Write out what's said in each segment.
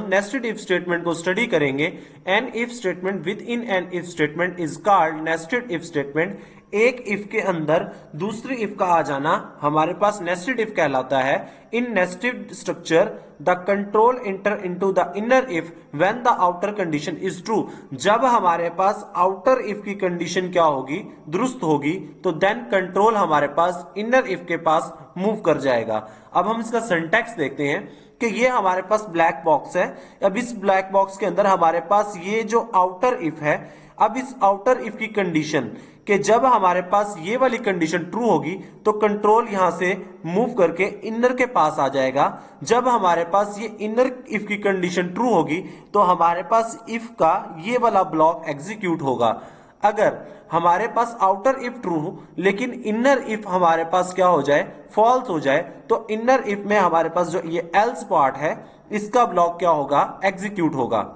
Nested if statement को study करेंगे। An if statement within an if statement is called nested if statement. एक if के अंदर दूसरी इफ का आ जाना हमारे पास नेस्टेड इफ कहलाता है। In nested structure the control enter into the inner if when the outer condition is true. जब हमारे पास आउटर इफ की कंडीशन क्या होगी, दुरुस्त होगी, तो देन कंट्रोल हमारे पास इनर इफ के पास मूव कर जाएगा। अब हम इसका सिंटैक्स देखते हैं कि ये हमारे पास ब्लैक बॉक्स है। अब इस ब्लैक बॉक्स के अंदर हमारे पास ये जो आउटर इफ है, अब इस आउटर इफ की कंडीशन कि जब हमारे पास ये वाली कंडीशन ट्रू होगी तो कंट्रोल यहां से मूव करके इनर के पास आ जाएगा। जब हमारे पास ये इनर इफ की कंडीशन ट्रू होगी तो हमारे पास इफ का ये वाला ब्लॉक एग्जीक्यूट होगा। अगर हमारे पास आउटर इफ ट्रू लेकिन इनर इफ हमारे पास क्या हो जाए, फॉल्स हो जाए, तो इनर इफ में हमारे पास जो ये एल्स पार्ट है इसका ब्लॉक क्या होगा, एग्जीक्यूट होगा।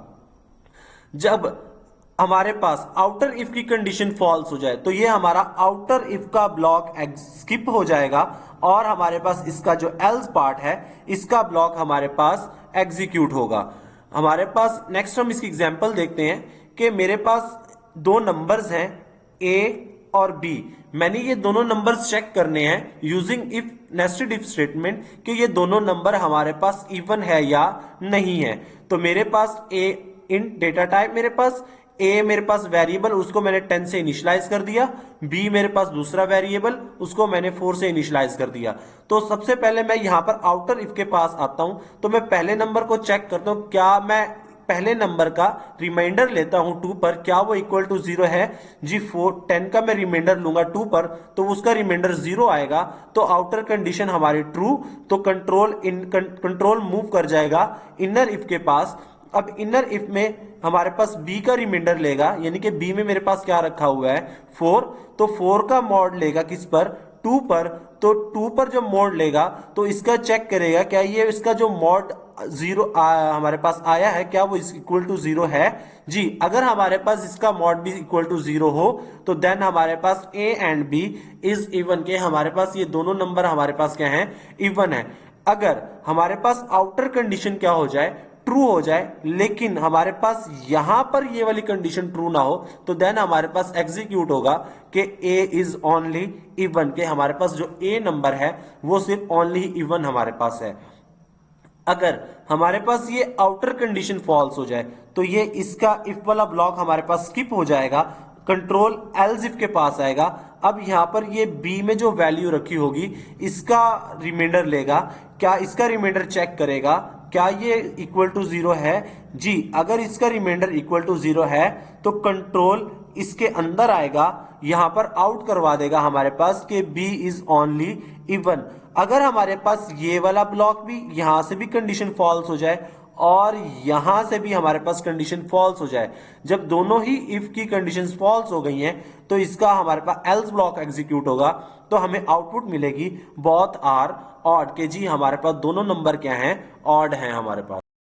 जब हमारे पास आउटर इफ की कंडीशन फॉल्स हो जाए तो ये हमारा आउटर इफ का ब्लॉक स्किप हो जाएगा और हमारे पास इसका जो एल्स पार्ट है इसका ब्लॉक हमारे पास एग्जीक्यूट होगा। हमारे पास नेक्स्ट हम इसकी एग्जांपल देखते हैं कि मेरे पास दो नंबर्स हैं ए और बी। मैंने ये दोनों नंबर्स चेक करने हैं using if nested if statement कि ये दोनों नंबर हमारे पास इवन है या नहीं है। तो मेरे पास ए इन डेटा टाइप, मेरे पास वेरिएबल उसको मैंने 10 से इनिशियलाइज कर दिया, बी मेरे पास दूसरा वेरिएबल उसको मैंने 4 से इनिशियलाइज कर दिया। तो सबसे पहले मैं यहां पर आउटर इफ के पास आता हूं तो मैं पहले नंबर को चेक करता हूं, क्या मैं पहले नंबर का रिमाइंडर लेता हूं 2 पर, क्या वो इक्वल टू 0 है जी। 10 का मैं रिमाइंडर लूंगा 2 पर तो उसका रिमाइंडर 0 आएगा तो आउटर कंडीशन हमारी ट्रू, तो कंट्रोल मूव कर जाएगा इनर इफ के पास। अब इनर इफ में हमारे पास बी का रिमाइंडर लेगा, यानी कि बी में मेरे पास क्या रखा हुआ है 4, तो 4 का मॉड लेगा किस पर, 2 पर। तो 2 पर जब मॉड लेगा तो इसका चेक करेगा क्या ये इसका जो मॉड 0 हमारे पास आया है क्या वो इक्वल टू 0 है जी। अगर हमारे पास इसका मॉड भी इक्वल टू 0 हो तो देन हमारे पास a and b is even के हमारे पास ये दोनों नंबर हमारे पास क्या है, इवन है। अगर हमारे पास आउटर कंडीशन क्या हो जाए, ट्रू हो जाए, लेकिन हमारे पास यहां पर ये वाली कंडीशन ट्रू ना हो तो देन हमारे पास एग्जीक्यूट होगा कि ए इज ओनली इवन, के हमारे पास जो ए नंबर है वो सिर्फ ओनली इवन हमारे पास है। अगर हमारे पास ये आउटर कंडीशन फॉल्स हो जाए तो ये इसका इफ वाला ब्लॉक हमारे पास स्किप हो जाएगा, कंट्रोल एल्स इफ के पास आएगा। अब यहां पर ये बी में जो वैल्यू रखी होगी इसका रिमाइंडर लेगा, क्या इसका रिमाइंडर चेक करेगा क्या ये इक्वल टू 0 है जी। अगर इसका रिमाइंडर इक्वल टू 0 है तो कंट्रोल इसके अंदर आएगा, यहां पर आउट करवा देगा हमारे पास कि बी इज ओनली इवन। अगर हमारे पास ये वाला ब्लॉक भी यहां से भी कंडीशन फॉल्स हो जाए और यहां से भी हमारे पास कंडीशन फॉल्स हो जाए, जब दोनों ही इफ की कंडीशंस फॉल्स हो गई हैं तो इसका हमारे पास एल्स ब्लॉक एग्जीक्यूट होगा, तो हमें आउटपुट मिलेगी बोथ आर ऑड, के जी हमारे पास दोनों नंबर क्या हैं, ऑड हैं हमारे पास।